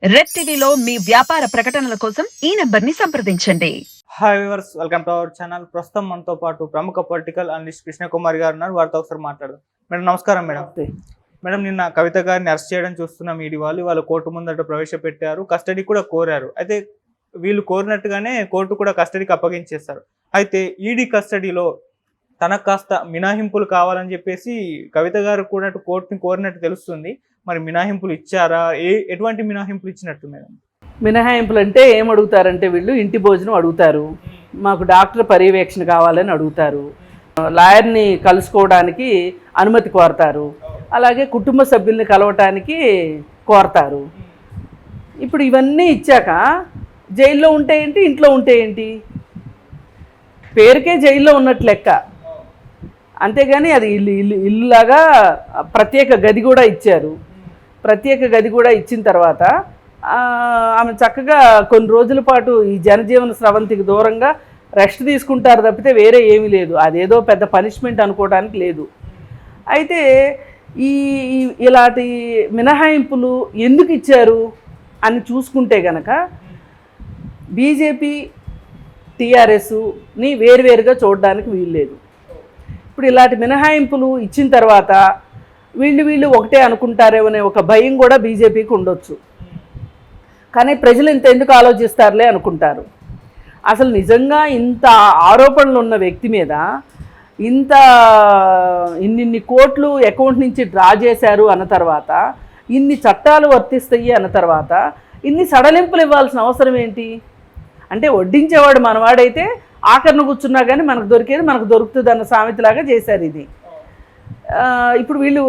Red టీవీలో మీ వ్యాపార ప్రకటనల కోసం ఈ నంబర్ని సంప్రదించండి. Hi viewers, welcome to our channel. ప్రస్తుతం మనతో పాటు ప్రముఖ పొలిటికల్ అనలిస్ట్ కృష్ణ కుమార్ గారు ఉన్నారు. వారితో ఒకసారి మాట్లాడదాం. మేడం నమస్కారం. మేడం నిన్న కవిత గారిని అరెస్ట్ చేయడం చూస్తున్నాం. ఈడీ వాళ్ళు కోర్టు ముందట ప్రవేశపెట్టారు, కస్టడీ కూడా కోరారు. అయితే వీళ్ళు కోరినట్టుగానే కోర్టు కూడా కస్టడీకి అప్పగించేస్తారు. అయితే ఈడీ కస్టడీలో తనకు కాస్త మినహాయింపులు కావాలని చెప్పేసి కవిత గారు కూడా కోర్టుని కోరినట్టు తెలుస్తుంది. మరి మినహాయింపులు ఇచ్చారా? ఎటువంటి మినహాయింపులు ఇచ్చినట్టు మేడం? మినహాయింపులు అంటే ఏం అడుగుతారంటే, వీళ్ళు ఇంటి భోజనం అడుగుతారు, మాకు డాక్టర్ పర్యవేక్షణ కావాలని అడుగుతారు, లాయర్ని కలుసుకోవడానికి అనుమతి కోరతారు, అలాగే కుటుంబ సభ్యుల్ని కలవటానికి కోరతారు. ఇప్పుడు ఇవన్నీ ఇచ్చాక జైల్లో ఉంటే ఏంటి, ఇంట్లో ఉంటే ఏంటి? పేరుకే జైల్లో ఉన్నట్లు లెక్క. అంతేగాని అది ఇల్లులాగా ప్రత్యేక గది కూడా ఇచ్చారు. ప్రత్యేక గది కూడా ఇచ్చిన తర్వాత ఆమె చక్కగా కొన్ని రోజుల పాటు ఈ జనజీవన స్రవంతికి దూరంగా రెస్ట్ తీసుకుంటారు తప్పితే వేరే ఏమీ లేదు. అదేదో పెద్ద పనిష్మెంట్ అనుకోవడానికి లేదు. అయితే ఇలాంటి మినహాయింపులు ఎందుకు ఇచ్చారు అని చూసుకుంటే గనక బీజేపీ టీఆర్ఎస్ని వేరువేరుగా చూడడానికి వీల్లేదు. ఇప్పుడు ఇలాంటి మినహాయింపులు ఇచ్చిన తర్వాత వీళ్ళు ఒకటే అనుకుంటారేమనే ఒక భయం కూడా బీజేపీకి ఉండొచ్చు. కానీ ప్రజలు ఎందుకు ఆలోచిస్తారులే అనుకుంటారు. అసలు నిజంగా ఇంత ఆరోపణలు ఉన్న వ్యక్తి మీద ఇన్ని కోట్లు అకౌంట్ నుంచి డ్రా చేశారు అన్న తర్వాత, ఇన్ని చట్టాలు వర్తిస్తాయి అన్న తర్వాత ఇన్ని సడలింపులు ఇవ్వాల్సిన అవసరం ఏంటి? అంటే వడ్డించేవాడు మనవాడైతే ఆఖరణ కూర్చున్నా కానీ మనకు దొరికేది మనకు దొరుకుతుంది అన్న సామెతలాగా చేశారు ఇది. ఇప్పుడు వీళ్ళు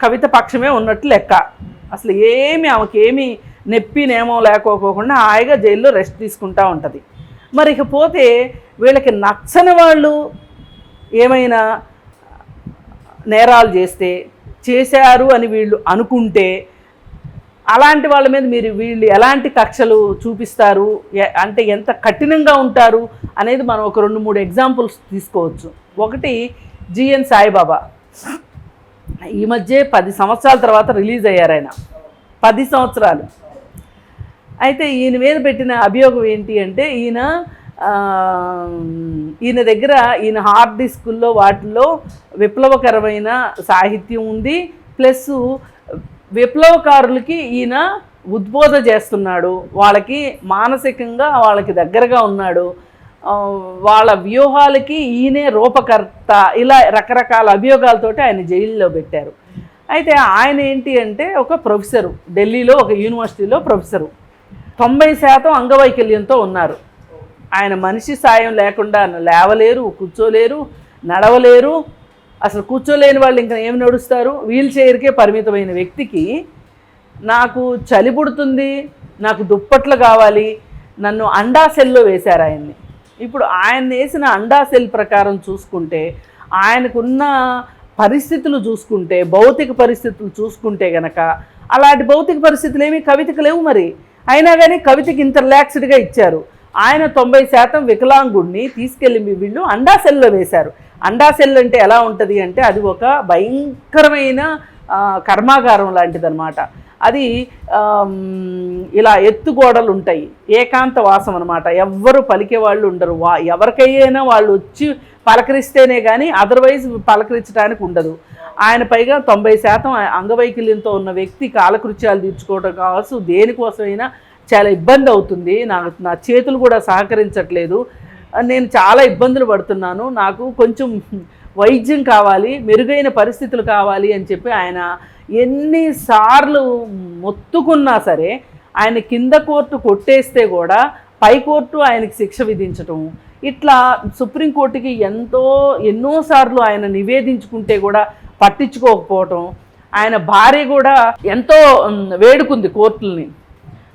కవిత పక్షమే ఉన్నట్టు లెక్క. అసలు ఆమెకేమీ నొప్పి నేమో లేకోకుండా హాయిగా జైల్లో రెస్ట్ తీసుకుంటూ ఉంటుంది. మరి ఇకపోతే వీళ్ళకి నచ్చని వాళ్ళు ఏమైనా నేరాలు చేశారు అని వీళ్ళు అనుకుంటే అలాంటి వాళ్ళ మీద వీళ్ళు ఎలాంటి కక్షలు చూపిస్తారు, అంటే ఎంత కఠినంగా ఉంటారు అనేది మనం ఒక 2-3 ఎగ్జాంపుల్స్ తీసుకోవచ్చు. ఒకటి జిఎన్ సాయిబాబా. ఈ మధ్య 10 సంవత్సరాల తర్వాత రిలీజ్ అయ్యారు ఆయన. 10 సంవత్సరాలు. అయితే ఈయన మీద పెట్టిన అభియోగం ఏంటి అంటే, ఈయన దగ్గర ఈయన హార్డ్ డిస్కుల్లో వాటిల్లో విప్లవకరమైన సాహిత్యం ఉంది, ప్లస్ విప్లవకారులకి ఈయన ఉద్బోధ చేస్తున్నాడు, వాళ్ళకి మానసికంగా వాళ్ళకి దగ్గరగా ఉన్నాడు, వాళ్ళ వ్యూహాలకి ఈయనే రూపకర్త, ఇలా రకరకాల అభియోగాలతోటి ఆయన జైల్లో పెట్టారు. అయితే ఆయన ఏంటి అంటే ఒక ప్రొఫెసరు, ఢిల్లీలో ఒక యూనివర్సిటీలో ప్రొఫెసరు, 90% అంగవైకల్యంతో ఉన్నారు. ఆయన మనిషి సాయం లేకుండా లేవలేరు, కూర్చోలేరు, నడవలేరు. అసలు కూర్చోలేని వాళ్ళు ఇంకా ఏమి నడుస్తారు? వీల్ చైర్కే పరిమితమైన వ్యక్తికి నాకు చలి పుడుతుంది, నాకు దుప్పట్లు కావాలి, నన్ను అండా సెల్లో వేశారు ఆయన్ని. ఇప్పుడు ఆయన వేసిన అండా సెల్ ప్రకారం చూసుకుంటే, ఆయనకున్న పరిస్థితులు చూసుకుంటే, భౌతిక పరిస్థితులు చూసుకుంటే గనక అలాంటి భౌతిక పరిస్థితులు ఏమీ కవితకు లేవు. మరి అయినా కానీ కవితకి ఇంత రిలాక్స్డ్గా ఇచ్చారు. ఆయన 90% వికలాంగుడిని తీసుకెళ్ళి వీళ్ళు అండా సెల్లో వేశారు. అండా సెల్ అంటే ఎలా ఉంటుంది అంటే, అది ఒక భయంకరమైన కర్మాగారం లాంటిదన్నమాట. అది ఇలా ఎత్తుగోడలు ఉంటాయి, ఏకాంత వాసం అనమాట. ఎవ్వరు పలికేవాళ్ళు ఉండరు. ఎవరికైనా వాళ్ళు వచ్చి పలకరిస్తేనే కానీ అదర్వైజ్ పలకరించడానికి ఉండదు. ఆయన పైగా 90% అంగవైకల్యంతో ఉన్న వ్యక్తి కాలకృత్యాలు తీర్చుకోవడం కావచ్చు, దేనికోసమైనా చాలా ఇబ్బంది అవుతుంది. నా చేతులు కూడా సహకరించట్లేదు, నేను చాలా ఇబ్బందులు పడుతున్నాను, నాకు కొంచెం వైద్యం కావాలి, మెరుగైన పరిస్థితులు కావాలి అని చెప్పి ఆయన ఎన్నిసార్లు మొత్తుకున్నా సరే ఆయన కింద కోర్టు కొట్టేస్తే కూడా పై కోర్టు ఆయనకి శిక్ష విధించటం, ఇట్లా సుప్రీంకోర్టుకి ఎన్నోసార్లు ఆయన నివేదించుకుంటే కూడా పట్టించుకోకపోవటం. ఆయన భార్య కూడా ఎంతో వేడుకుంది కోర్టుల్ని.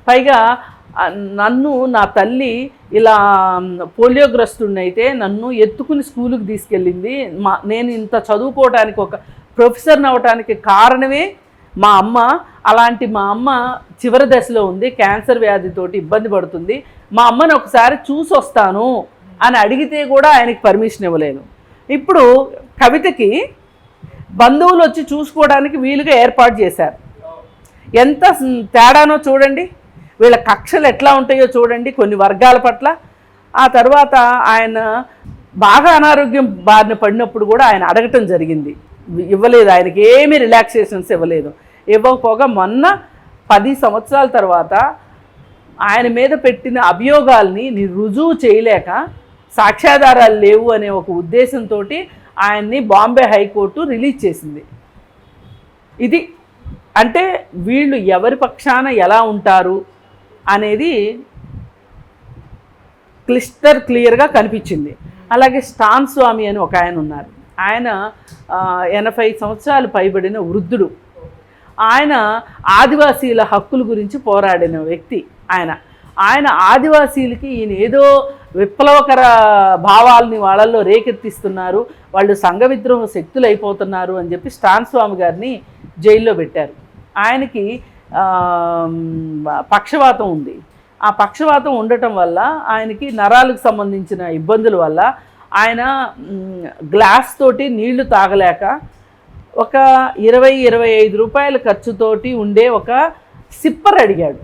పైగా నా తల్లి ఇలా పోలియోగ్రస్తుడినైతే నన్ను ఎత్తుకుని స్కూలుకి తీసుకెళ్ళింది, నేను ఇంత చదువుకోవడానికి ఒక ప్రొఫెసర్ని అవ్వటానికి కారణమే మా అమ్మ. అలాంటి మా అమ్మ చివరి దశలో ఉంది, క్యాన్సర్ వ్యాధితోటి ఇబ్బంది పడుతుంది, మా అమ్మని ఒకసారి చూసి వస్తాను అని అడిగితే కూడా ఆయనకి పర్మిషన్ ఇవ్వలేదు. ఇప్పుడు కవితకి బంధువులు వచ్చి చూసుకోవడానికి వీలుగా ఏర్పాటు చేశారు. ఎంత తేడానో చూడండి, వీళ్ళ కక్షలు ఎట్లా ఉంటాయో చూడండి కొన్ని వర్గాల పట్ల. ఆ తర్వాత ఆయన బాగా అనారోగ్యం బారిన పడినప్పుడు కూడా ఆయన అడగటం జరిగింది, ఇవ్వలేదు, ఆయనకి ఏమీ రిలాక్సేషన్స్ ఇవ్వలేదు. ఇవ్వకపోగా మొన్న 10 సంవత్సరాల తర్వాత ఆయన మీద పెట్టిన అభియోగాల్ని రుజువు చేయలేక సాక్ష్యాధారాలు లేవు అనే ఒక ఉద్దేశంతో ఆయన్ని బాంబే హైకోర్టు రిలీజ్ చేసింది. ఇది అంటే వీళ్ళు ఎవరి పక్షాన ఎలా ఉంటారు అనేది క్లియర్గా కనిపించింది. అలాగే స్టాన్ స్వామి అని ఒక ఆయన ఉన్నారు. ఆయన 80 సంవత్సరాలు పైబడిన వృద్ధుడు. ఆయన ఆదివాసీల హక్కుల గురించి పోరాడిన వ్యక్తి. ఆయన ఆదివాసీలకి ఈయన ఏదో విప్లవకర భావాలని వాళ్ళల్లో రేకెత్తిస్తున్నారు, వాళ్ళు సంఘ విద్రోహ శక్తులు అయిపోతున్నారు అని చెప్పి స్టాన్ స్వామి గారిని జైల్లో పెట్టారు. ఆయనకి పక్షవాతం ఉంది. ఆ పక్షవాతం ఉండటం వల్ల ఆయనకి నరాలకు సంబంధించిన ఇబ్బందుల వల్ల ఆయన గ్లాస్ తోటి నీళ్లు తాగలేక ఒక 20-25 రూపాయల ఖర్చుతోటి ఉండే ఒక సిప్పర్ అడిగాడు.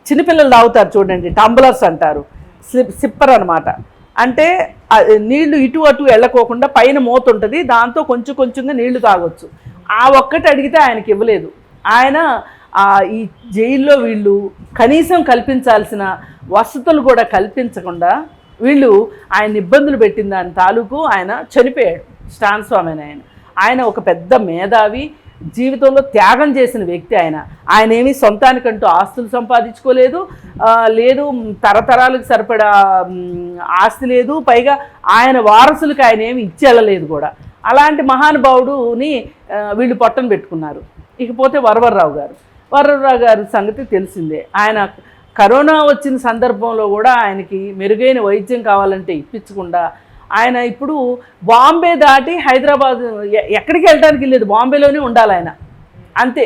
చిన్నపిల్లలు తాగుతారు చూడండి, టంబ్లర్స్ అంటారు, సిప్పర్ అనమాట. అంటే నీళ్లు ఇటు అటు వెళ్ళకోకుండా పైన మూత ఉంటుంది, దాంతో కొంచెం కొంచెంగా నీళ్లు తాగొచ్చు. ఆ ఒక్కటి అడిగితే ఆయనకి ఇవ్వలేదు. ఆయన ఈ జైల్లో వీళ్ళు కనీసం కల్పించాల్సిన వసతులు కూడా కల్పించకుండా వీళ్ళు ఆయన ఇబ్బందులు పెట్టిన దాని తాలూకు ఆయన చనిపోయాడు. స్టాన్ స్వామి ఆయన ఒక పెద్ద మేధావి, జీవితంలో త్యాగం చేసిన వ్యక్తి. ఆయన ఏమీ సొంతానికంటూ ఆస్తులు సంపాదించుకోలేదు, లేదు తరతరాలకు సరిపడా ఆస్తి లేదు, పైగా ఆయన వారసులకు ఆయన ఏమి ఇచ్చేళ్ళలేదు కూడా. అలాంటి మహానుభావుడుని వీళ్ళు పొట్టను పెట్టుకున్నారు. ఇకపోతే వరవర్రావు గారు సంగతి తెలిసిందే. ఆయన కరోనా వచ్చిన సందర్భంలో కూడా ఆయనకి మెరుగైన వైద్యం కావాలంటే ఇప్పించకుండా ఆయన ఇప్పుడు బాంబే దాటి హైదరాబాద్ ఎక్కడికి వెళ్ళడానికి లేదు, బాంబేలోనే ఉండాలి ఆయన, అంతే.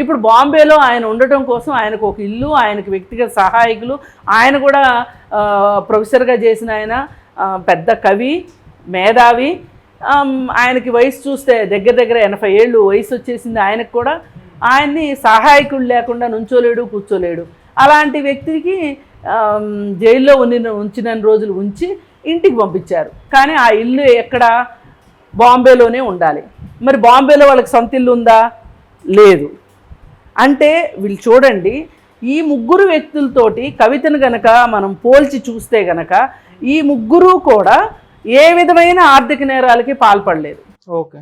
ఇప్పుడు బాంబేలో ఆయన ఉండటం కోసం ఆయనకు ఒక ఇల్లు, ఆయనకు వ్యక్తిగత సహాయకులు, ఆయన కూడా ప్రొఫెసర్గా చేసిన ఆయన పెద్ద కవి, మేధావి. ఆయనకి వయసు చూస్తే దగ్గర 80 ఏళ్ళు వయసు వచ్చేసింది ఆయనకు కూడా. ఆయన్ని సహాయకులు లేకుండా నుంచోలేడు, కూర్చోలేడు. అలాంటి వ్యక్తికి జైల్లో ఉంచిన రోజులు ఉంచి ఇంటికి పంపించారు. కానీ ఆ ఇల్లు ఎక్కడ? బాంబేలోనే ఉండాలి. మరి బాంబేలో వాళ్ళకి సొంత ఇల్లు ఉందా? లేదు. అంటే వీళ్ళు చూడండి, ఈ ముగ్గురు వ్యక్తులతోటి కవితను గనక మనం పోల్చి చూస్తే గనక ఈ ముగ్గురు కూడా ఏ విధమైన ఆర్థిక నేరాలకి పాల్పడలేదు. ఓకే.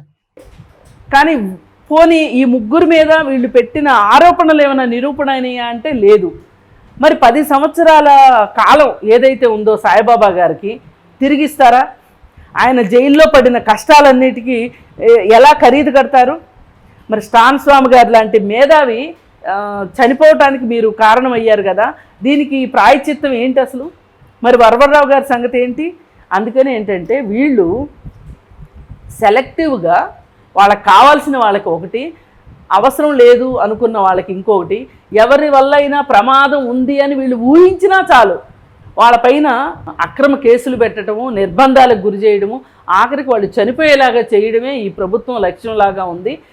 కానీ పోనీ ఈ ముగ్గురు మీద వీళ్ళు పెట్టిన ఆరోపణలు ఏమైనా నిరూపణ అయినాయా అంటే లేదు. మరి 10 సంవత్సరాల కాలం ఏదైతే ఉందో సాయిబాబా గారికి తిరిగిస్తారా? ఆయన జైల్లో పడిన కష్టాలన్నిటికీ ఎలా ఖరీదు కడతారు? మరి స్టాన్ స్వామి గారు లాంటి మేధావి చనిపోవటానికి మీరు కారణమయ్యారు కదా, దీనికి ప్రాయశ్చిత్తం ఏంటి అసలు? మరి వరవర్రావు గారి సంగతి ఏంటి? అందుకని ఏంటంటే వీళ్ళు సెలెక్టివ్గా వాళ్ళకి కావాల్సిన వాళ్ళకి ఒకటి, అవసరం లేదు అనుకున్న వాళ్ళకి ఇంకొకటి, ఎవరి వల్ల అయినా ప్రమాదం ఉంది అని వీళ్ళు ఊహించినా చాలు వాళ్ళపైన అక్రమ కేసులు పెట్టడము, నిర్బంధాలకు గురి చేయడము, ఆఖరికి వాళ్ళు చనిపోయేలాగా చేయడమే ఈ ప్రభుత్వం లక్ష్యంలాగా ఉంది.